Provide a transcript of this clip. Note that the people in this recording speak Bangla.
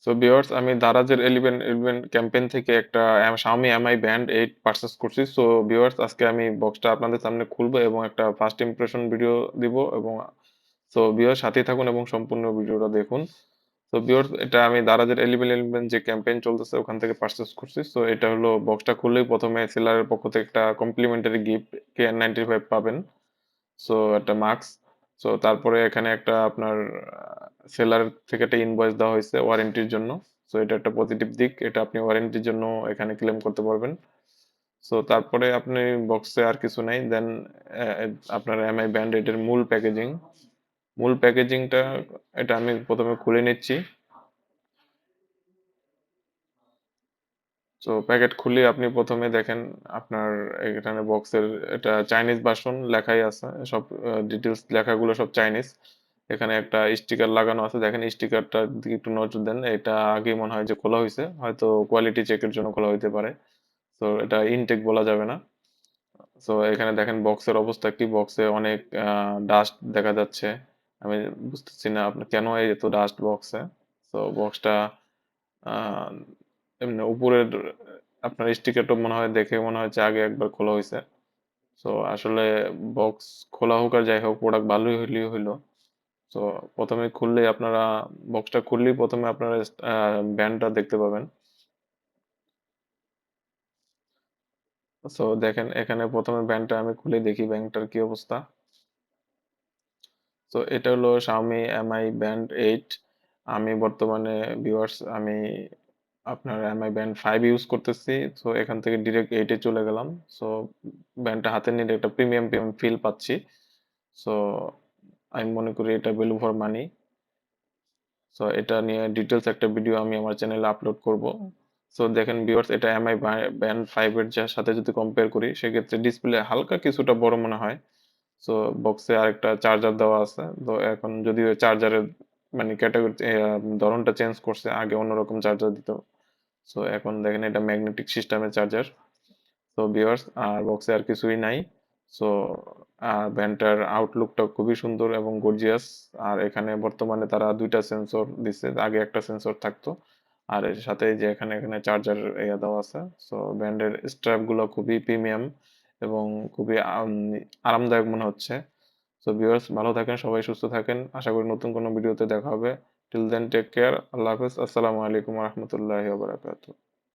সো ভিউয়ার্স আমি দারাজের 11 ক্যাম্পেইন থেকে একটা Xiaomi Mi Band 8 পারচেজ করছি। সো ভিউয়ার্স আজকে আমি বক্সটা আপনাদের সামনে খুলবো এবং একটা ফার্স্ট ইমপ্রেশন ভিডিও দিব এবং সো ভিউয়ার্স সাথেই থাকুন এবং সম্পূর্ণ ভিডিওটা দেখুন। তো ভিউয়ার্স এটা আমি দারাজের 11 যে ক্যাম্পেইন চলতেছে ওখান থেকে পারচেজ করছি। সো এটা হলো বক্সটা খুললেই ১ম এ সেলারের পক্ষ থেকে একটা কমপ্লিমেন্টারি গিফট KN95 পাবেন। সো একটা মাস্ক। সো তারপরে এখানে একটা আপনার সেলার থেকে একটা ইনভয়েস দেওয়া হয়েছে ওয়ারেন্টির জন্য। সো এটা একটা পজিটিভ দিক। এটা আপনি ওয়ারেন্টির জন্য এখানে ক্লেম করতে পারবেন। সো তারপরে আপনি বক্সে আর কিছু নাই। দেন আপনার এমআই ব্যান্ড এটার মূল প্যাকেজিং। মূল প্যাকেজিংটা এটা আমি ১ম এ খুলে নিচ্ছি। সো প্যাকেট খুলে আপনি ১ম এ দেখেন আপনার এখানে বক্সের এটা চাইনিজ ভার্সন লেখাই আছে। সব ডিটেইলস লেখাগুলো সব চাইনিজ। এখানে একটা স্টিকার লাগানো আছে। দেখেন স্টিকারটার দিকে একটু নজর দেন। এটা আগেই মনে হয় যে খোলা হইছে। হয়তো কোয়ালিটি চেকের জন্য খোলা হইতে পারে। সো এটা ইনটেক বলা যাবে না। সো এখানে দেখেন বক্সের অবস্থা কি? বক্সে অনেক ডাস্ট দেখা যাচ্ছে। আমি বুঝতেছি না আপনার কেন এত ডাস্ট বক্সে? সো বক্সটা আ এমনি উপরের আপনার স্টিকারটা মনে হয় দেখে মনে হচ্ছে আগে একবার খোলা হইছে। সো আসলে বক্স খোলা হোক আর যাই হোক প্রোডাক্ট ভালোই হইলেই হইলো। সো ১ম এ খুললেই আপনারা বক্সটা খুললেই ১ম এ আপনারা ব্যান্ডটা দেখতে পাবেন। সো দেখেন এখানে ১ম এ ব্যান্ডটা আমি খুলে দেখি ব্যান্ডটার কি অবস্থা। তো এটা হলো Xiaomi Mi Band 8 আমি বর্তমানে ভিউয়ার্স আমি আপনার Mi Band 5 ইউজ করতেছি। সো এখান থেকে ডিরেক্ট 8 এ চলে গেলাম। সো ব্যান্ডটা হাতে নিলে একটা প্রিমিয়াম ফিল পাচ্ছি। সো আমি মনে করি এটা ভ্যালু ফর মানি। সো এটা নিয়ে ডিটেইলস একটা ভিডিও আমি আমার চ্যানেলে আপলোড করব। সো দেখেন ভিউয়ার্স এটা Mi Band 5 এর সাথে যদি কম্পেয়ার করি সেক্ষেত্রে ডিসপ্লে হালকা কিছুটা বড় মনে হয়। সো বক্সে আরেকটা চার্জার দেওয়া আছে। তো এখন যদিও চার্জারের মানে ক্যাটাগরি ধরনটা চেঞ্জ করছে। আগে অন্যরকম চার্জার দিত। সো এখন দেখেন এটা ম্যাগনেটিক সিস্টেমের চার্জার। সো ভিউয়ার্স আর বক্সে আর কিছুই নাই। সো আর ব্যান্ডটার আউটলুকটা খুবই সুন্দর এবং গর্জিয়াস। আর এখানে বর্তমানে তারা ২ টা সেন্সর দিছে। আগে একটা সেন্সর থাকতো। আর এর সাথে যে এখানে চার্জার দেওয়া আছে। সো ব্যান্ডের স্ট্র্যাপ গুলো খুবই প্রিমিয়াম এবং খুবই আরামদায়ক মনে হচ্ছে। সো ভিউয়ার্স ভালো থাকেন, সবাই সুস্থ থাকেন। আশা করি নতুন কোনো ভিডিওতে দেখা হবে। Till then take care. আল্লাহ হাফেজ। আসসালামু আলাইকুম ওয়া রাহমাতুল্লাহি ওয়া বারাকাতুহু।